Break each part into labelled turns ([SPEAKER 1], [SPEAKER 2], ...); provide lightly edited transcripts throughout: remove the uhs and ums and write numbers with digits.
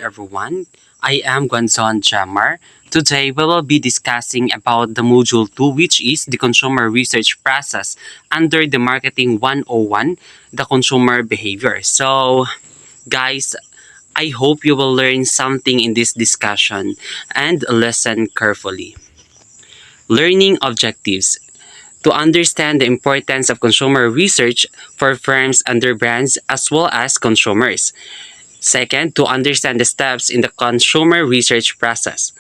[SPEAKER 1] everyone. I am Gwanzon Jamar. Today we will be discussing about the module 2, which is the consumer research process under the marketing 101, the consumer behavior. So guys, I hope you will learn something in this discussion and listen carefully. Learning objectives. To understand the importance of consumer research for firms and their brands as well as consumers. Second, to understand the steps in the consumer research process.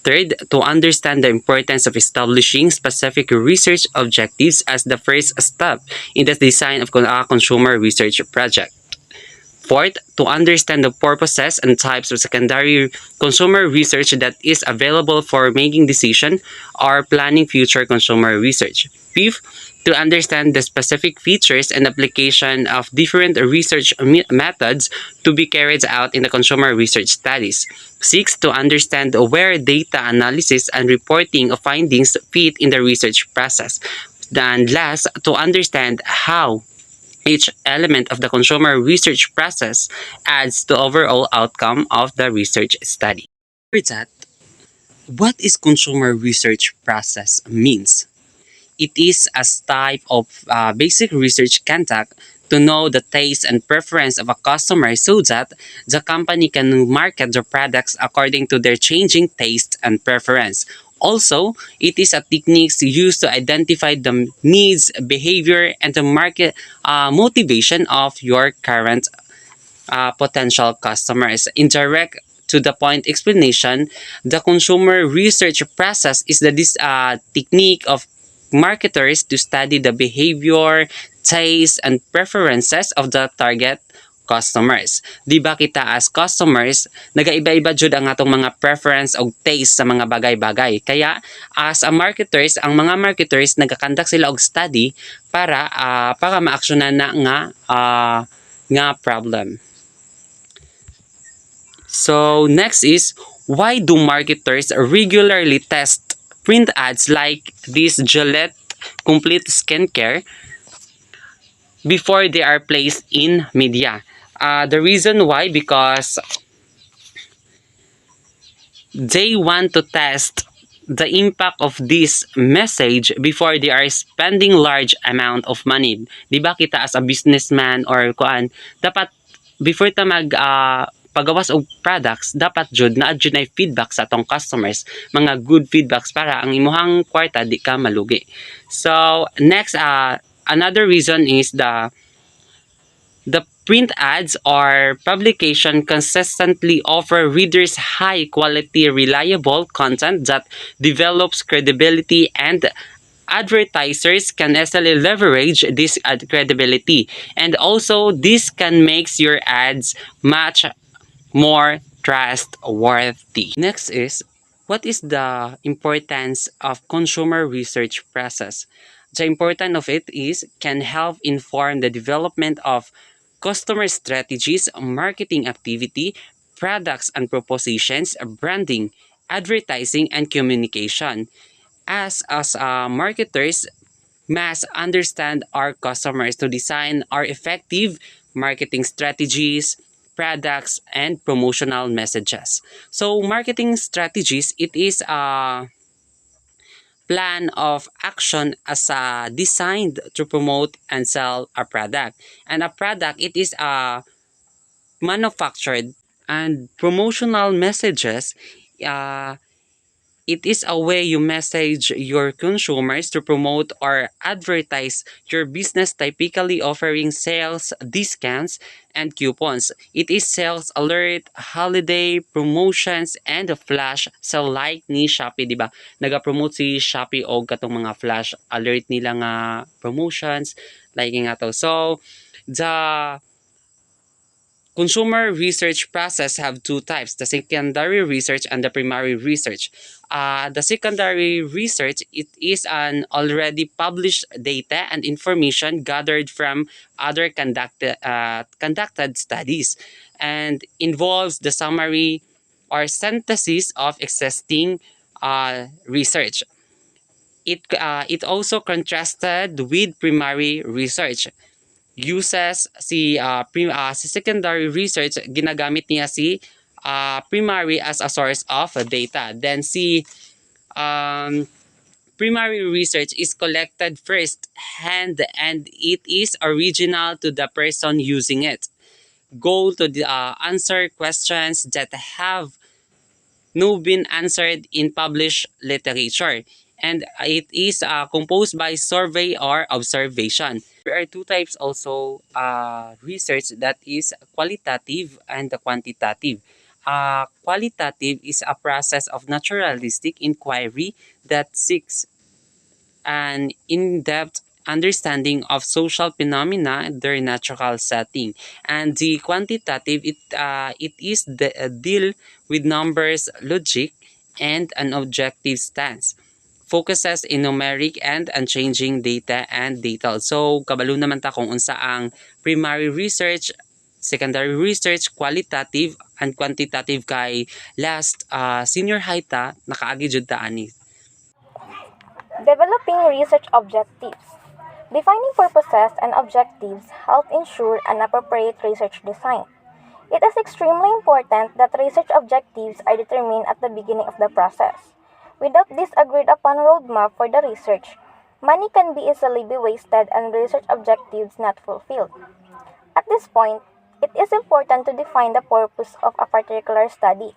[SPEAKER 1] Third, to understand the importance of establishing specific research objectives as the first step in the design of a consumer research project. Fourth, to understand the purposes and types of secondary consumer research that is available for making decision or planning future consumer research. Fifth, to understand the specific features and application of different research methods to be carried out in the consumer research studies. Sixth, to understand where data analysis and reporting of findings fit in the research process. Then last, to understand how each element of the consumer research process adds to overall outcome of the research study. For that, what is consumer research process means? It is a type of basic research conduct to know the taste and preference of a customer so that the company can market their products according to their changing taste and preference. Also, it is a technique used to identify the needs, behavior, and the market motivation of your current potential customers. In direct to the point explanation, the consumer research process is the technique of marketers to study the behavior, taste, and preferences of the target customers. Di ba kita as customers, nagaiba-iba jud ang atong mga preference o taste sa mga bagay-bagay. Kaya as a marketers, ang mga marketers nagakandak sila og study para maaksyonan na nga problem. So next is, why do marketers regularly test print ads like this Gillette Complete Skincare before they are placed in media? The reason why, because they want to test the impact of this message before they are spending large amount of money. Di ba kita as a businessman or kuan, dapat before ta pagawas og products, dapat jud na jud na feedback sa atong customers, mga good feedbacks para ang imuhang kwarta di ka malugi. So next, another reason is the print ads or publication consistently offer readers high quality, reliable content that develops credibility, and advertisers can easily leverage this credibility. And also, this can make your ads much more trustworthy. Next is, what is the importance of consumer research process? The importance of it is can help inform the development of customer strategies, marketing activity, products and propositions, branding, advertising, and communication. As marketers must understand our customers to design our effective marketing strategies, products, and promotional messages. So marketing strategies, it is a plan of action as designed to promote and sell a product. And a product, it is manufactured, and promotional messages, uh, it is a way you message your consumers to promote or advertise your business, typically offering sales, discounts, and coupons. It is sales alert, holiday promotions, and a flash sale like ni Shopee, di ba? Naga-promote si Shopee og katong mga flash alert nila nga promotions, like nga to. So, the consumer research process have two types, the secondary research and the primary research. The secondary research, it is an already published data and information gathered from other conducted studies and involves the summary or synthesis of existing research. It also contrasted with primary research. Uses si secondary research, ginagamit niya si primary as a source of data. Then C, um, primary research is collected first hand and it is original to the person using it. Goal to answer questions that have no been answered in published literature. And it is composed by survey or observation. There are two types also research, that is qualitative and the quantitative. Qualitative is a process of naturalistic inquiry that seeks an in-depth understanding of social phenomena in their natural setting. And the quantitative, it is deal with numbers, logic, and an objective stance. Focuses in numeric and unchanging data and data. So, kabalo naman ta kung unsa ang primary research, secondary research, qualitative, and quantitative kay last senior high ta, nakaagi jud ta ani.
[SPEAKER 2] Developing research objectives. Defining purposes and objectives help ensure an appropriate research design. It is extremely important that research objectives are determined at the beginning of the process. Without this agreed upon roadmap for the research, money can be easily be wasted and research objectives not fulfilled. At this point, it is important to define the purpose of a particular study.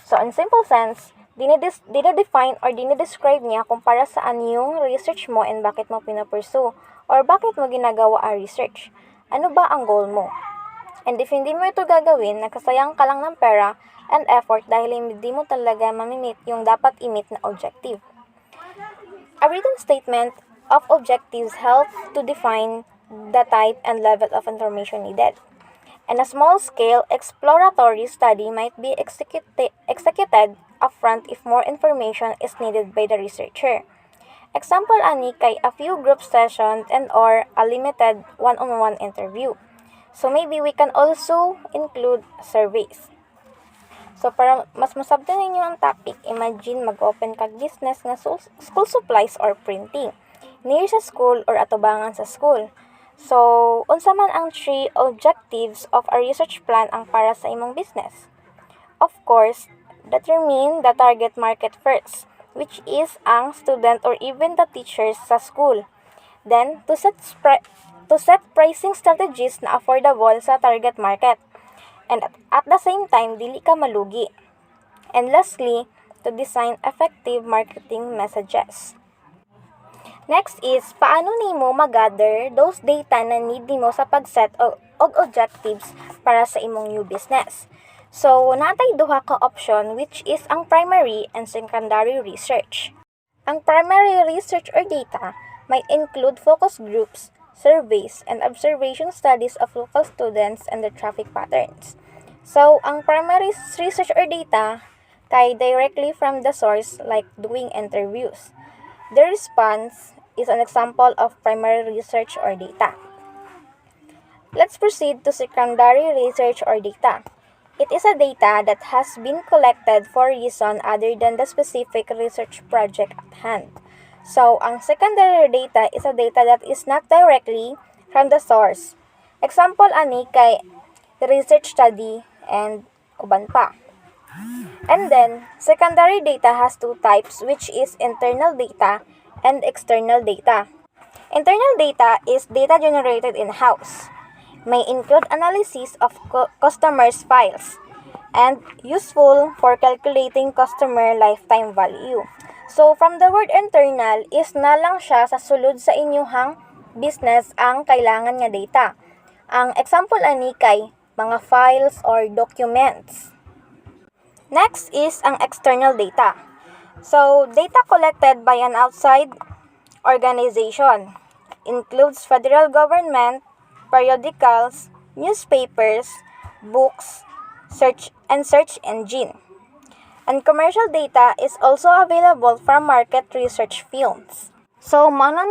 [SPEAKER 2] So in simple sense, dinedefine or dinedescribe niya kung para saan yung research mo and bakit mo pinapursue or bakit mo ginagawa ang research. Ano ba ang goal mo? And if hindi mo ito gagawin, nagsasayang ka lang ng pera and effort dahil hindi mo talaga mamimit yung dapat i-meet na objective. A written statement of objectives help to define the type and level of information needed. And a small-scale exploratory study might be executed upfront if more information is needed by the researcher. Example ani kay a few group sessions and or a limited one-on-one interview. So maybe we can also include surveys. So para mas masabtan ninyo ang topic, imagine mag-open kag business nga school supplies or printing. Near sa school or atubangan sa school. So, unsa man ang 3 objectives of a research plan ang para sa imong business? Of course, determine the target market first, which is ang student or even the teachers sa school. Then, to set pricing strategies na affordable sa target market. And at the same time, dili ka malugi. And lastly, to design effective marketing messages. Next is, paano nimo mag-gather those data na need nimo sa pag-set og objectives para sa imong new business. So, natay duha ka option which is ang primary and secondary research. Ang primary research or data might include focus groups, surveys, and observation studies of local students and their traffic patterns. So, ang primary research or data kay directly from the source like doing interviews. The response is an example of primary research or data. Let's proceed to secondary research or data. It is a data that has been collected for reason other than the specific research project at hand. So, ang secondary data is a data that is not directly from the source. Example ani kay research study and uban pa. And then, secondary data has two types which is internal data and external data. Internal data is data generated in-house. May include analysis of customers' files and useful for calculating customer lifetime value. So, from the word internal is na lang siya sa sulod sa inyuhang business ang kailangan nga data. Ang example ani kay mga files or documents. Next is ang external data. So, data collected by an outside organization includes federal government, periodicals, newspapers, books, search engine. And commercial data is also available from market research firms. So, mauna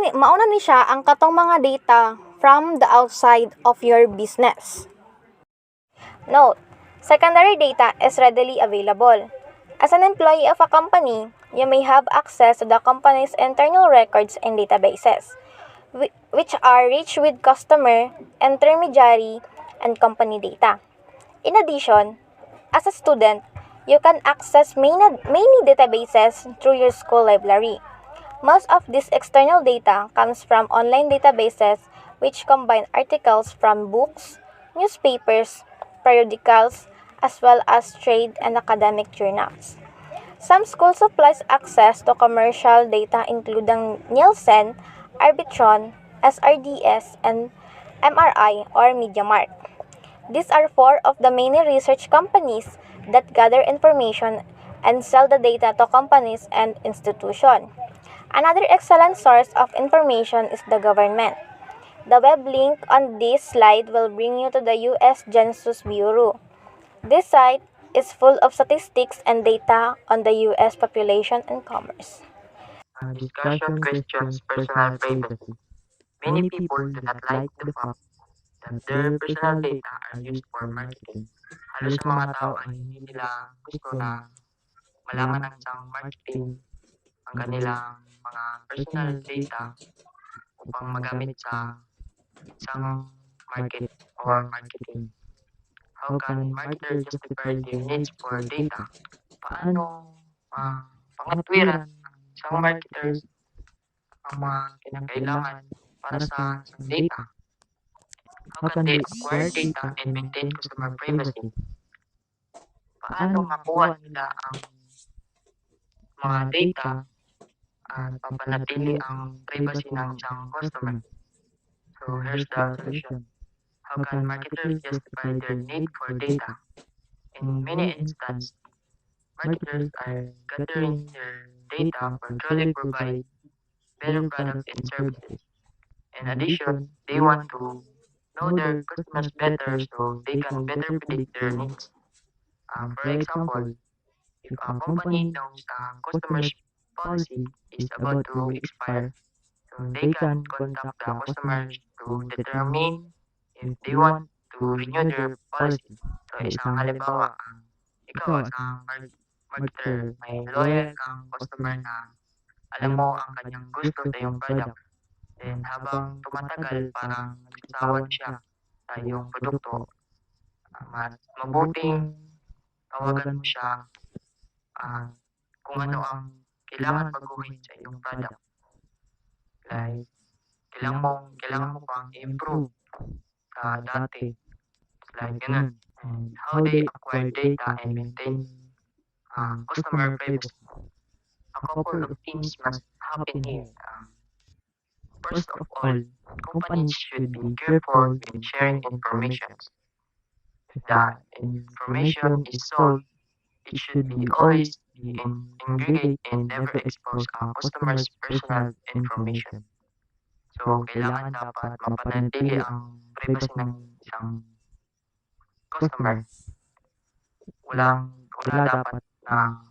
[SPEAKER 2] ni siya ang katong mga data from the outside of your business. Note, secondary data is readily available. As an employee of a company, you may have access to the company's internal records and databases, which are rich with customer, intermediary, and company data. In addition, As a student, you can access many databases through your school library. Most of this external data comes from online databases which combine articles from books, newspapers, periodicals, as well as trade and academic journals. Some schools supplies access to commercial data including Nielsen, Arbitron, SRDS, and MRI or MediaMark. These are four of the many research companies that gather information and sell the data to companies and institutions. Another excellent source of information is the government. The web link on this slide will bring you to the US Census Bureau. This site is full of statistics and data on the US population and commerce.
[SPEAKER 3] Discussion questions personal privacy. Many people do not like the fact that their personal data are used for marketing. Halos sa mga tao ay hindi nila gusto na malaman ng isang marketing ang kanilang mga personal data upang magamit sa isang market or marketing. How can marketer justify their needs for data? Paano pangatwiran ng isang marketers ang mga kinakailangan para sa isang data? How can they acquire data and maintain customer privacy? Paano makuha nila ang mga data at papanatili ang privacy ng isang customer? So here's the solution. How can marketers justify their need for data? In many instances, marketers are gathering their data for truly provide better products and services. In addition, they want to know their customers better so they can better predict their needs. For example, if a company knows a customer's policy is about to expire, so they can contact the customers to determine if they want to renew their policy. So isang halimbawa, ikaw as ang marketer, may loyal kang customer na alam mo ang kanyang gusto sa iyong product. Then habang tumatagal, parang nagsasawa na siya sa iyong produkto, mas mabuting tawagan mo siya kung ano ang kailangan baguhin sa iyong product. Like, kailangan mo pang improve sa dati. Like, ganun. And how they acquire data and maintain customer privacy. A couple of things must happen here. First of all, companies should be careful in sharing information. If the information is sold, it should be always be ingredient and never expose ang customer's personal information. So, kailangan dapat mapanatili ang privacy ng isang customer. Wala dapat na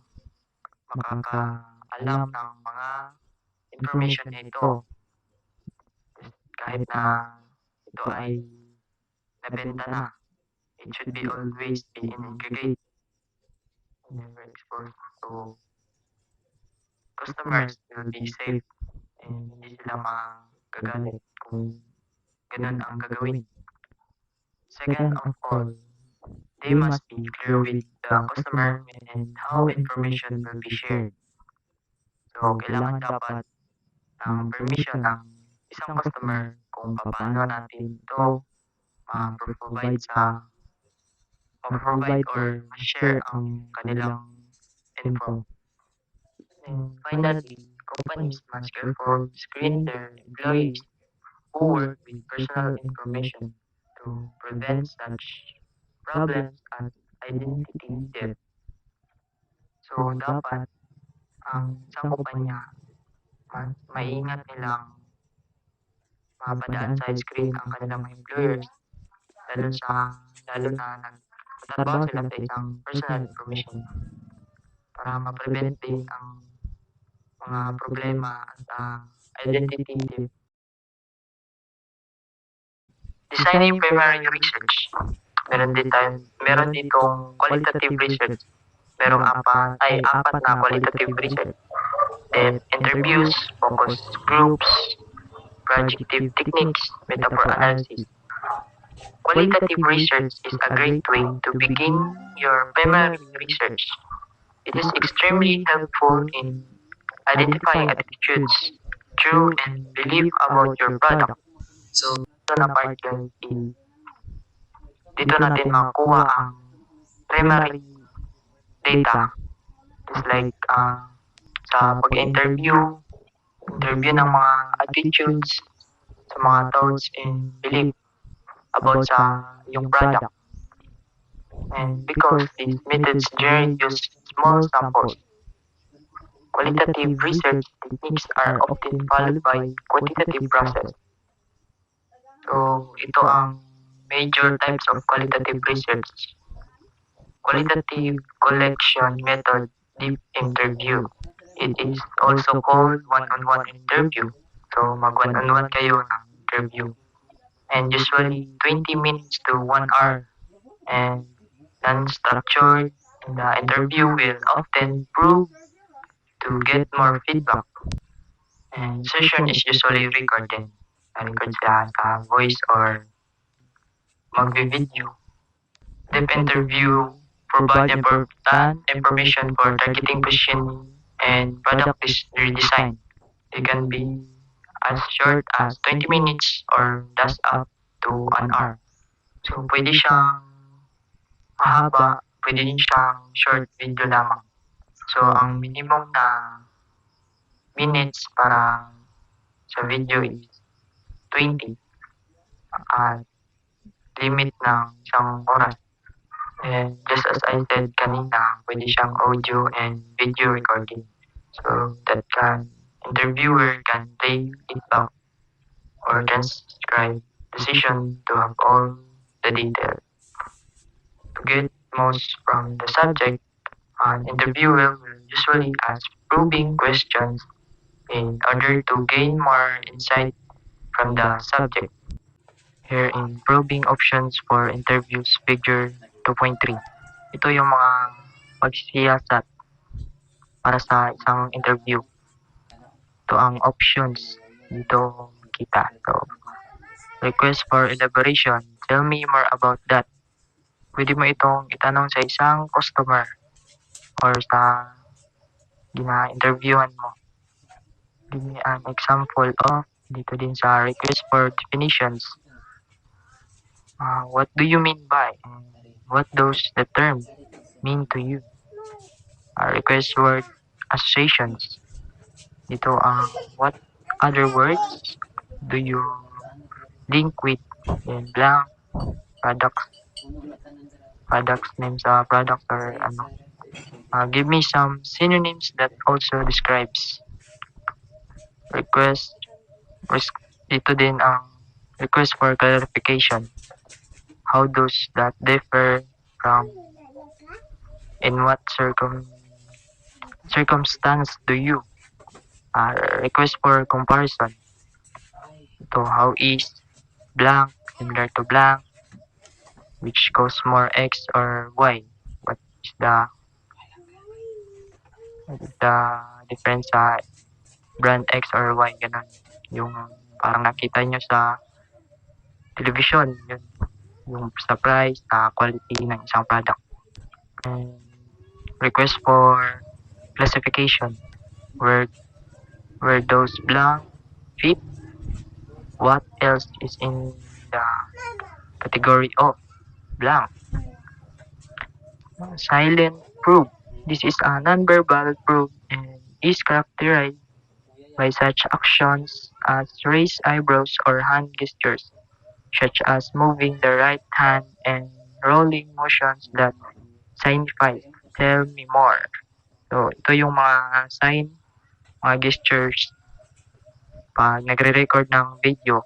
[SPEAKER 3] makakaalam ng mga information na ito kahit na ito ay nabenta na. It should be always be integrated, never exposed. So, customers will be safe and hindi sila magagalit kung ganun ang gagawin. Second of all, they must be clear with the customer and how information will be shared. So, kailangan dapat ng permission ng isang customer kung paano natin ito ma-provide or ma-share ang kanilang info. And finally, companies must careful screen their employees who work with personal information to prevent such problems as identity theft. So, dapat ang isang kumpanya maingat nilang mapadaan sa screen ang kanilang mga employers lalo na nagtatrabaho sila sa isang personal information para ma-prevent din ang mga problema at identity theft. Designing primary research. Meron ditong qualitative research. Apat na qualitative research. Then, interviews, focus groups, projective techniques, metaphor analysis. Qualitative research is a great way to begin your primary research. It is extremely helpful in identifying attitudes, true and belief about your product. So, dito na part guys, dito natin makuha ang primary data. Just like sa pag-interview, interview ng mga attitudes, sa mga thoughts and belief about sa yung product. And because these methods generally use small samples, qualitative research techniques are often followed by quantitative process. So, ito ang major types of qualitative research. Qualitative collection method, deep interview. It is also called one-on-one interview. So, mag-one-on-one kayo ng interview. And usually 20 minutes to 1 hour. And non-structured, the interview will often prove to get more feedback. And session is usually recorded. Na-record sila sa voice or mag-video. Deep interview provide important information for targeting positioning and product redesign. It can be as short as 20 minutes or that's up to an hour. So, pwede siyang mahaba, pwede din siyang short video lamang. So, ang minimum na minutes para sa video is 20 at limit ng isang oras. And just as I said kanina, pwede siyang audio and video recording. So that interviewer can play it back or transcribe the session to have all the details. To get most from the subject, an interviewer will usually ask probing questions in order to gain more insight from the subject. Here in probing options for interviews figure 2.3. Ito yung mga pagsisiyasat para sa isang interview. Ito ang options dito kita. So, request for elaboration. Tell me more about that. Pwede mo itong itanong sa isang customer or sa gina-interviewan mo. Give me an example of dito din sa request for definitions. What do you mean by? And what does the term mean to you? Request word associations. Dito ang what other words do you link with in blank products names products or ano. Give me some synonyms that also describes request. Dito din ang request for clarification. How does that differ from in what circumstance do you? Request for comparison. So how is blank similar to blank? Which costs more X or Y? What is the difference sa brand X or Y? Ganun. Yung parang nakita nyo sa television. Yun. Yung sa price, sa quality ng isang product. And request for classification. Where those blank fit, what else is in the category of blank? Silent proof. This is a non-verbal proof and is characterized by such actions as raised eyebrows or hand gestures, such as moving the right hand and rolling motions that signify, tell me more. So, ito yung mga sign, mga gestures pag nagre-record ng video.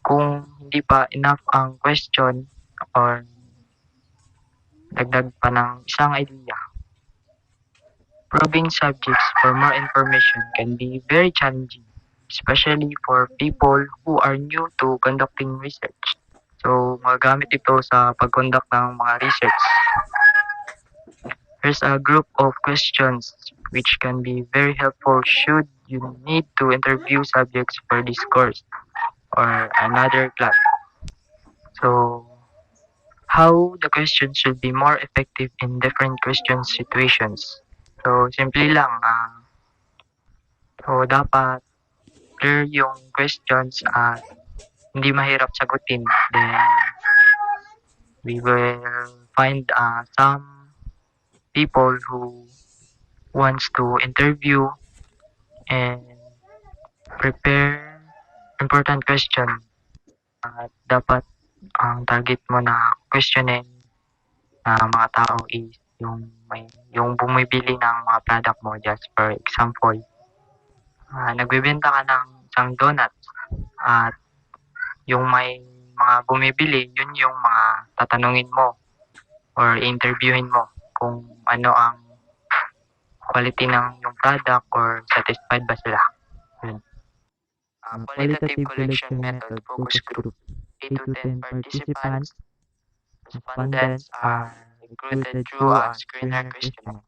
[SPEAKER 3] Kung hindi pa enough ang question or dagdag pa ng isang idea, probing subjects for more information can be very challenging, especially for people who are new to conducting research. So, magagamit ito sa pag-conduct ng mga research. Here's a group of questions which can be very helpful should you need to interview subjects for this course or another class. So, how the question should be more effective in different question situations. So, simple lang. So, dapat clear yung questions at hindi mahirap sagutin. Then, we will find some people who wants to interview and prepare important question. At dapat ang target mo na questionin na mga tao is yung bumibili ng mga product mo. Just for example, nagbebenta ka ng isang donut at yung may mga bumibili, yun yung mga tatanungin mo or interviewin mo kung ano ang quality ng yung product or satisfied ba sila. Yun. Qualitative collection method, focus group. 8 to 10 participants, respondents are recruited through a screener questionnaire.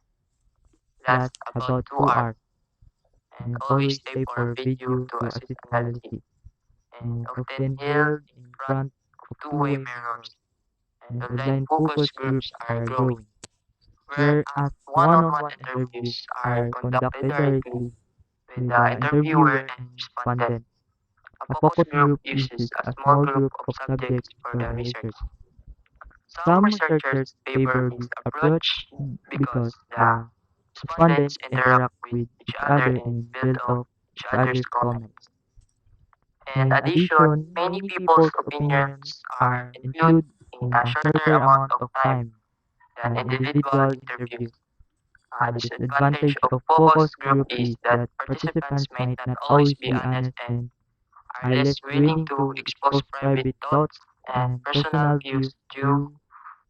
[SPEAKER 3] Lasts about 2 hours and always tape or video to assist analysis and often held in front of two-way mirrors. And online focus groups are growing, whereas one-on-one interviews are conducted directly with the interviewer and respondent. A focus group uses a small group of subjects for the research. Some researchers favor this approach because the respondents interact with each other and build off each other's comments. In addition, many people's opinions are included in a shorter amount of time than individual interviews. A disadvantage of focus group is that participants might not always be honest and are less willing to expose private thoughts and personal views due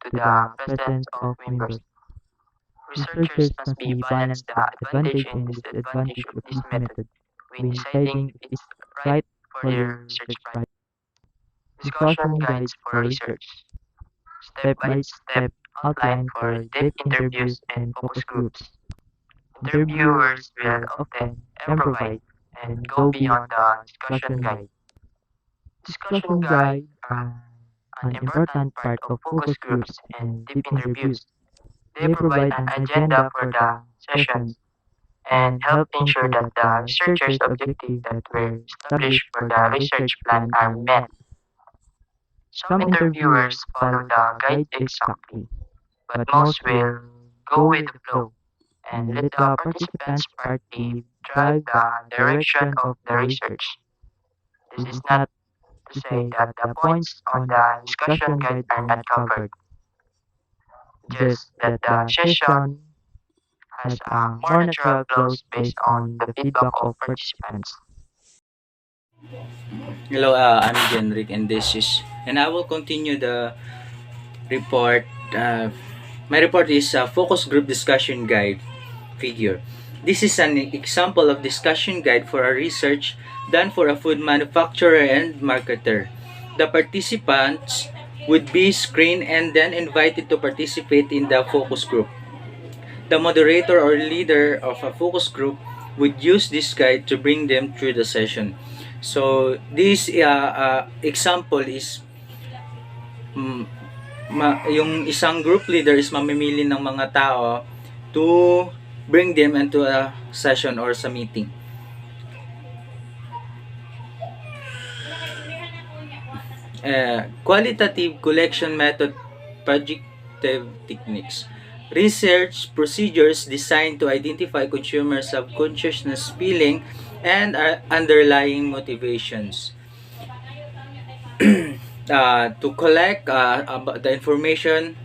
[SPEAKER 3] to the presence of members. Researchers must be balance the advantage and disadvantage of this method when deciding if it's right for their research project. Discussion guides for research. Step-by-step outline for deep interviews and focus groups. Interviewers will often improvise and go beyond the discussion guide. Discussion guide are an important part of focus groups and deep interviews. They provide an agenda for the sessions and help ensure that the researchers' objectives that were established for the research plan are met. Some interviewers follow the guide exactly, but most will go with the flow and let the participants' party drive the direction of the research. This is not to say that the points on the discussion guide are not covered, just that the session has a more natural flows based on the feedback of participants.
[SPEAKER 4] Hello, I'm Genrick, and I will continue the report. My report is a focus group discussion guide figure. This is an example of discussion guide for a research done for a food manufacturer and marketer. The participants would be screened and then invited to participate in the focus group. The moderator or leader of a focus group would use this guide to bring them through the session. So this example is yung isang group leader is mamimili ng mga tao to bring them into a session or sa meeting. Qualitative collection method, projective techniques. Research procedures designed to identify consumer subconsciousness feeling and underlying motivations. To collect about the information,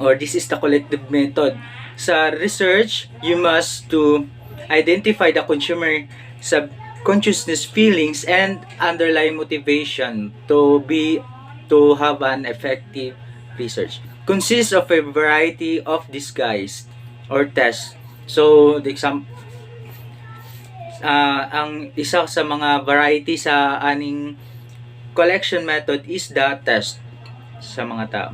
[SPEAKER 4] or this is the collective method. Sa research, you must to identify the consumer subconsciousness feelings and underlying motivation to have an effective research. Consists of a variety of disguise or tests. So, the example, ang isa sa mga variety sa aning collection method is the test sa mga tao.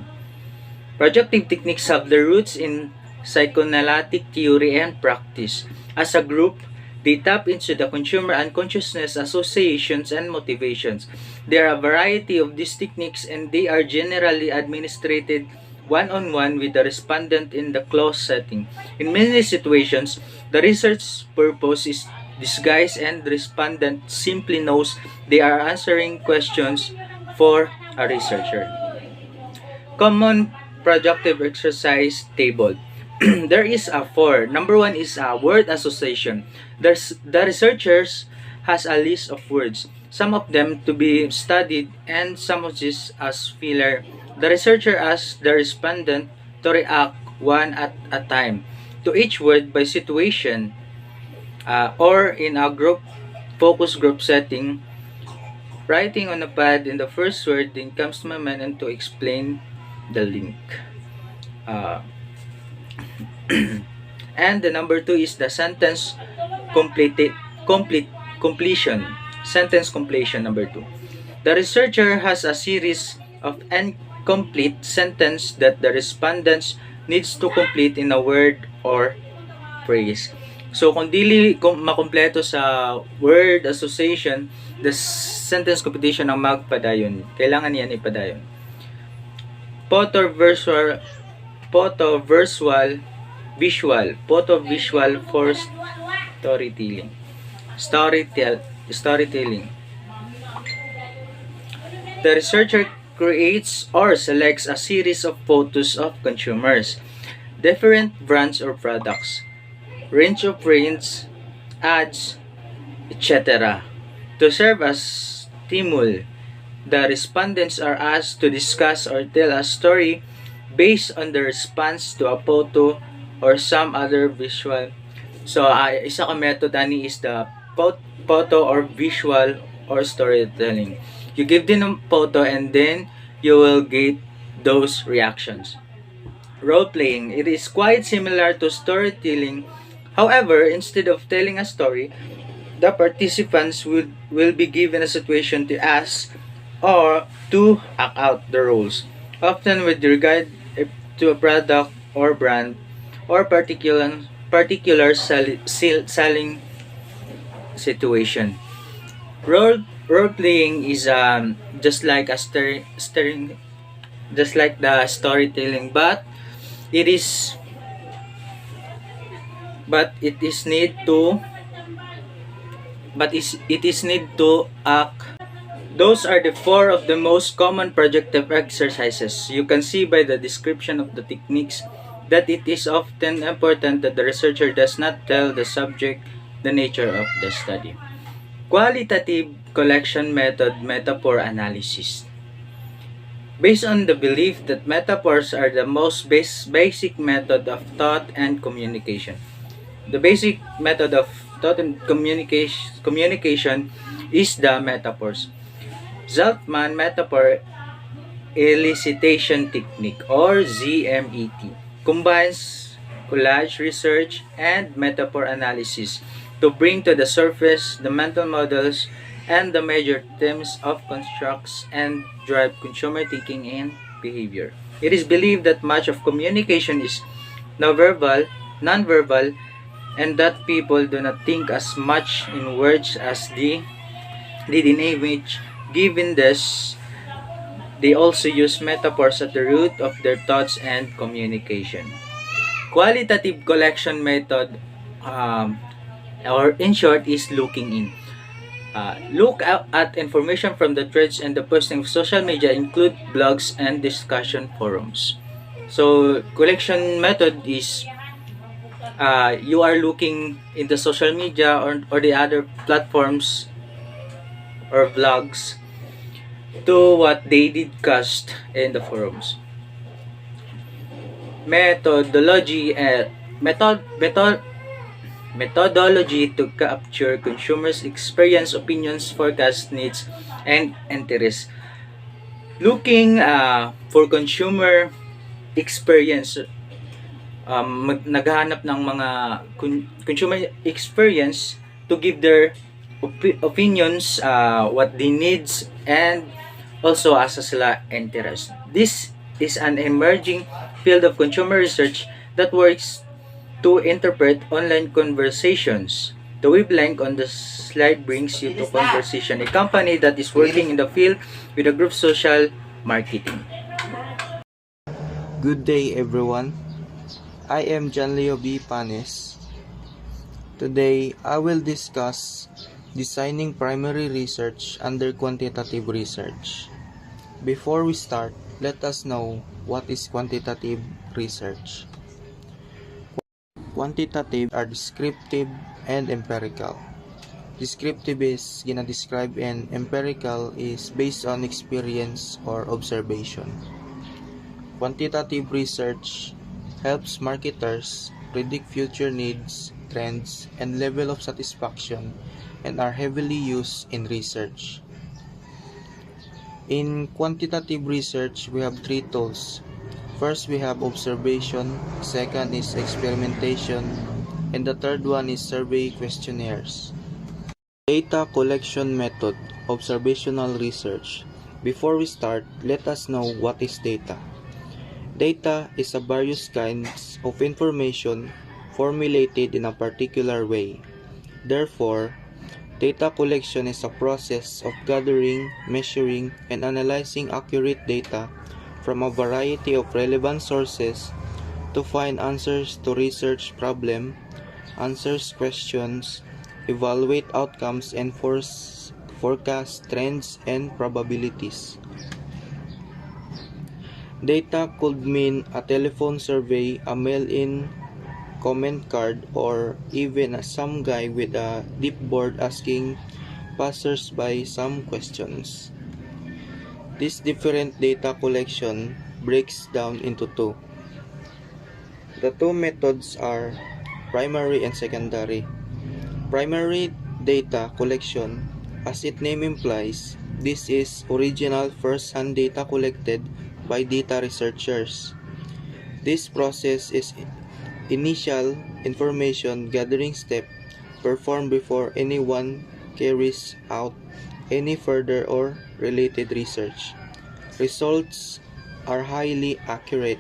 [SPEAKER 4] Projective techniques have their roots in psychoanalytic theory and practice. As a group, they tap into the consumer unconsciousness associations and motivations. There are a variety of these techniques and they are generally administered one-on-one with the respondent in the closed setting. In many situations, the research purpose is disguised and the respondent simply knows they are answering questions for a researcher. Common productive exercise table. There is a four. Number one is a word association. The researchers has a list of words, some of them to be studied and some of this as filler. The researcher asks the respondent to react one at a time to each word by situation, or in a group focus group setting. Writing on a pad in the first word then comes to my mind and to explain the link. Uh, and the number two is the sentence complete, complete completion. Sentence completion number two. The researcher has a series of incomplete sentence that the respondents needs to complete in a word or phrase. So kung dili makompleto sa word association, the sentence completion ang magpadayon. Kailangan niyan ipadayon. Photo visual photo visual for storytelling. Storytelling. The researcher creates or selects a series of photos of consumers, different brands or products, range of prints, ads, etc. To serve as stimuli, the respondents are asked to discuss or tell a story based on the response to a photo or some other visual. So, isa ka method ani is the photo or visual or storytelling. You give them a photo and then you will get those reactions. Role playing. It is quite similar to storytelling. However, instead of telling a story, the participants will be given a situation to ask or to act out the roles, often with regard to a product or brand or particular selling situation. Role playing is just like a just like the storytelling, it is but it is need to act. Those are the four of the most common projective exercises. You can see by the description of the techniques that it is often important that the researcher does not tell the subject the nature of the study. Qualitative collection method, metaphor analysis. Based on the belief that metaphors are the most basic method of thought and communication. The basic method of thought and communication is the metaphors. Zeltman Metaphor Elicitation Technique or ZMET combines collage research and metaphor analysis to bring to the surface the mental models and the major themes of constructs and drive consumer thinking and behavior. It is believed that much of communication is nonverbal, and that people do not think as much in words as they did in image. Given this, they also use metaphors at the root of their thoughts and communication. Qualitative collection method, or in short, is looking in. Look at information from the threads and the posting of social media, include blogs and discussion forums. So, collection method is you are looking in the social media or the other platforms or blogs to what they discussed in the forums. Methodology and methodology to capture consumers' experience, opinions, forecasts, needs, and interests. Looking for consumer experience, naghahanap ng mga consumer experience to give their opinions, what they needs, and also asa sila interest. This is an emerging field of consumer research that works to interpret online conversations The wavelength on the slide brings you to conversation, a company that is working in the field with a group social marketing.
[SPEAKER 5] Good day, everyone. I am Janleo B. Panes. Today, I will discuss designing primary research under quantitative research. Before we start, let us know what is quantitative research. Quantitative are descriptive and empirical. Descriptive is gina-describe and empirical is based on experience or observation. Quantitative research helps marketers predict future needs, trends, and level of satisfaction and are heavily used in research. In quantitative research, we have three tools. First, we have observation, second is experimentation, and the third one is survey questionnaires. Data collection method, observational research. Before we start, let us know what is data. Data is a various kinds of information formulated in a particular way. Therefore, data collection is a process of gathering, measuring, and analyzing accurate data from a variety of relevant sources to find answers to research problems, answers questions, evaluate outcomes, and forecast trends and probabilities. Data could mean a telephone survey, a mail-in comment card, or even some guy with a clipboard asking passers-by some questions. This different data collection breaks down into two. The two methods are primary and secondary. Primary data collection, as its name implies, this is original first-hand data collected by data researchers. This process is initial information gathering step performed before anyone carries out any further or related research. Results are highly accurate.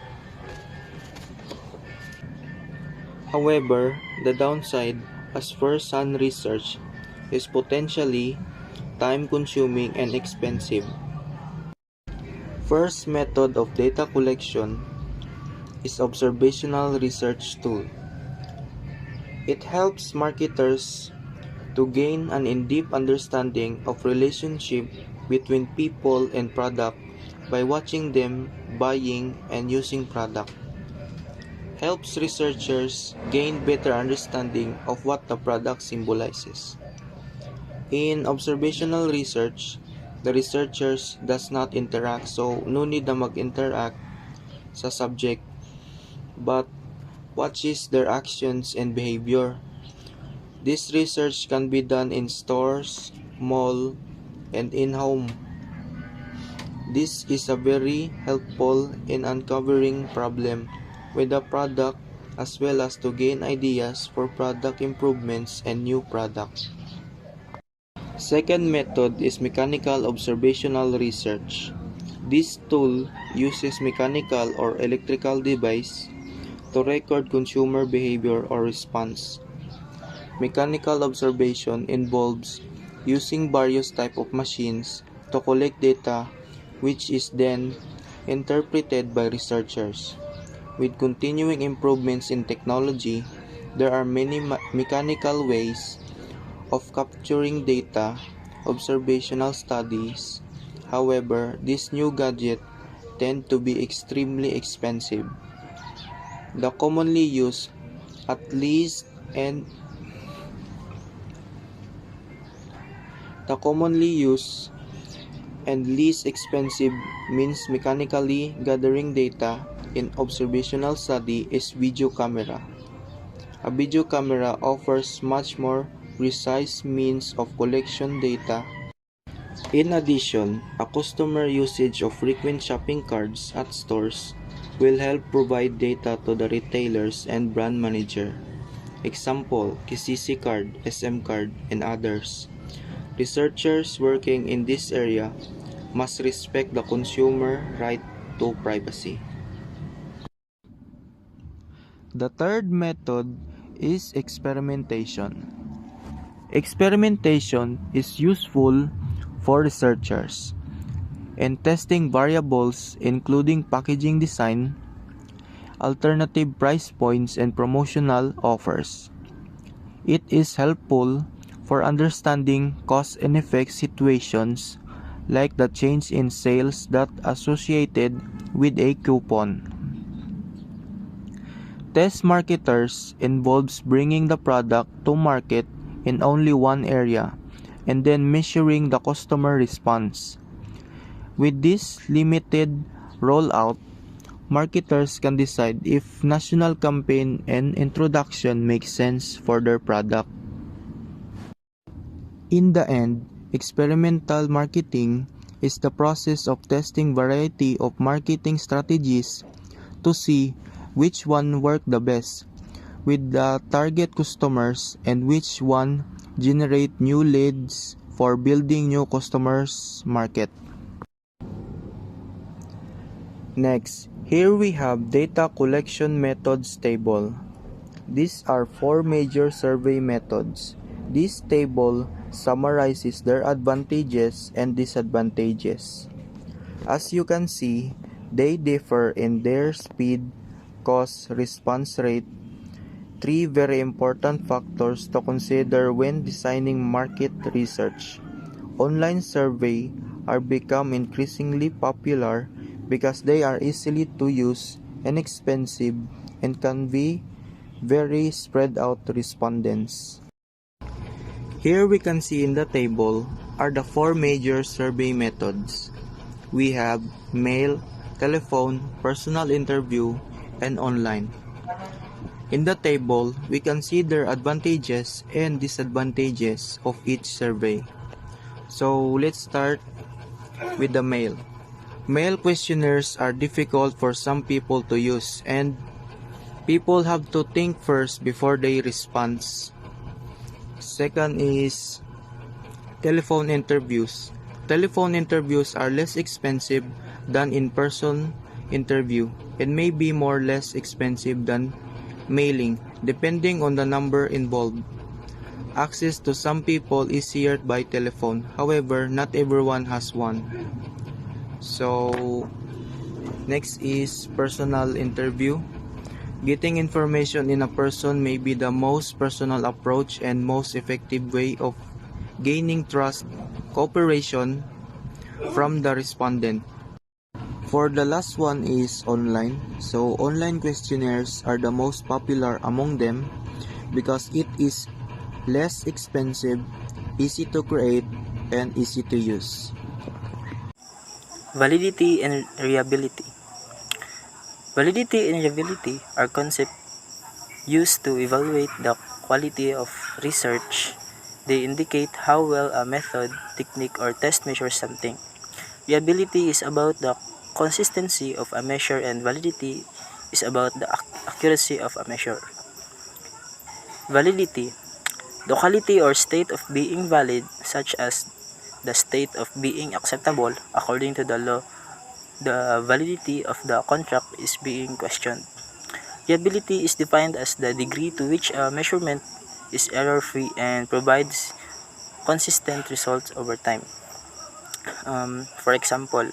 [SPEAKER 5] However, the downside as first-hand research is potentially time-consuming and expensive. First method of data collection is observational research tool. It helps marketers to gain an in-depth understanding of relationship between people and product by watching them buying and using product. Helps researchers gain better understanding of what the product symbolizes. In observational research, the researchers does not interact, so no need na mag-interact sa subject, but watches their actions and behavior. This research can be done in stores, mall, and in-home. This is a very helpful in uncovering problem with the product as well as to gain ideas for product improvements and new products. Second method is mechanical observational research. This tool uses mechanical or electrical device to record consumer behavior or response. Mechanical observation involves using various type of machines to collect data which is then interpreted by researchers. With continuing improvements in technology, there are many mechanical ways of capturing data, observational studies. However, these new gadgets tend to be extremely expensive. The commonly used at least and the commonly used and least expensive means mechanically gathering data in observational study is video camera. A video camera offers much more precise means of collection data. In addition, a customer usage of frequent shopping carts at stores will help provide data to the retailers and brand manager. Example, KCC card, SM card, and others. Researchers working in this area must respect the consumer right to privacy. The third method is experimentation. Experimentation is useful for researchers in testing variables including packaging design, alternative price points, and promotional offers. It is helpful for understanding cause and effect situations like the change in sales that associated with a coupon. Test marketers involves bringing the product to market in only one area and then measuring the customer response. With this limited rollout, marketers can decide if national campaign and introduction make sense for their product. In the end, experimental marketing is the process of testing variety of marketing strategies to see which one work the best with the target customers and which one generate new leads for building new customers market. Next, here we have data collection methods table. These are four major survey methods. This table summarizes their advantages and disadvantages. As you can see, they differ in their speed, cost, response rate, three very important factors to consider when designing market research. Online survey are become increasingly popular because they are easily to use, inexpensive, and can be very spread out respondents. Here we can see in the table are the four major survey methods. We have mail, telephone, personal interview, and online. In the table, we can see their advantages and disadvantages of each survey. So let's start with the mail. Mail questionnaires are difficult for some people to use and people have to think first before they respond. Second is telephone interviews. Telephone interviews are less expensive than in-person interview and may be more less expensive than mailing depending on the number involved. Access to some people is easier by telephone, however, not everyone has one. So, next is personal interview. Getting information in a person may be the most personal approach and most effective way of gaining trust, cooperation from the respondent. For the last one is online. So online questionnaires are the most popular among them because it is less expensive, easy to create, and easy to use.
[SPEAKER 6] Validity and reliability. Validity and reliability are concepts used to evaluate the quality of research. They indicate how well a method, technique, or test measures something. Reliability is about the consistency of a measure and validity is about the accuracy of a measure. Validity. The quality or state of being valid, such as the state of being acceptable according to the law, the validity of the contract is being questioned. Reliability is defined as the degree to which a measurement is error-free and provides consistent results over time. For example,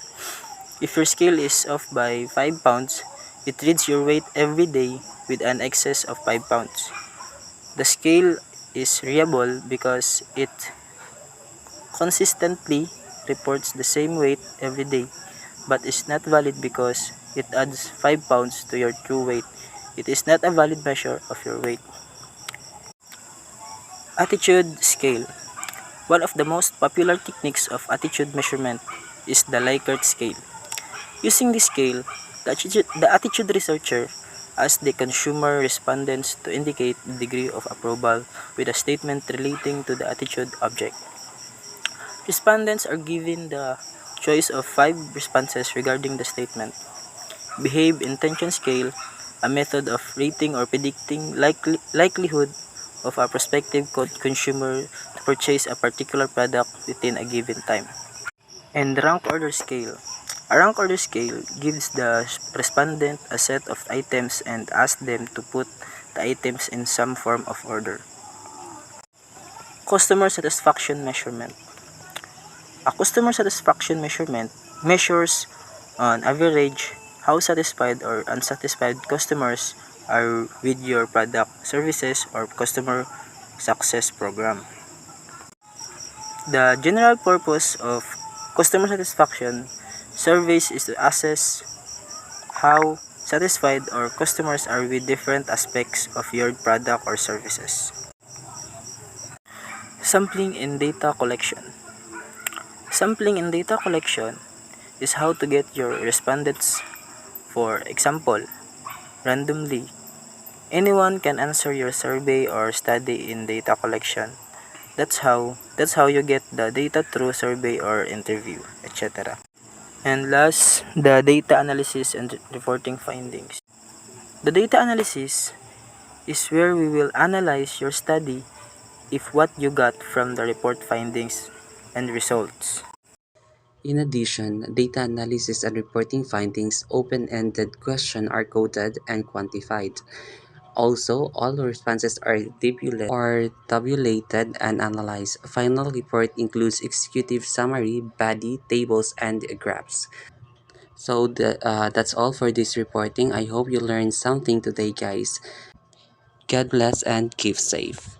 [SPEAKER 6] if your scale is off by 5 pounds, it reads your weight every day with an excess of 5 pounds. The scale is reliable because it consistently reports the same weight every day, but is not valid because it adds 5 pounds to your true weight. It is not a valid measure of your weight. Attitude scale. One of the most popular techniques of attitude measurement is the Likert scale. Using this scale, the attitude researcher asks the consumer respondents to indicate the degree of approval with a statement relating to the attitude object. Respondents are given the choice of 5 responses regarding the statement. Behave intention scale, a method of rating or predicting likelihood of a prospective consumer to purchase a particular product within a given time. And rank order scale. A rank order scale gives the respondent a set of items and asks them to put the items in some form of order. Customer satisfaction measurement. A customer satisfaction measurement measures on average how satisfied or unsatisfied customers are with your product, services, or customer success program. The general purpose of customer satisfaction surveys is to assess how satisfied our customers are with different aspects of your product or services. Sampling and data collection. Sampling and data collection is how to get your respondents. For example, randomly, anyone can answer your survey or study in data collection. That's how you get the data through survey or interview, etc. And last, the data analysis and reporting findings. The data analysis is where we will analyze your study if what you got from the report findings and results.
[SPEAKER 1] In addition, data analysis and reporting findings, open-ended questions are coded and quantified. Also, all responses are tabulated and analyzed. Final report includes executive summary, body, tables, and graphs. So that's all for this reporting. I hope you learned something today, guys. God bless and keep safe.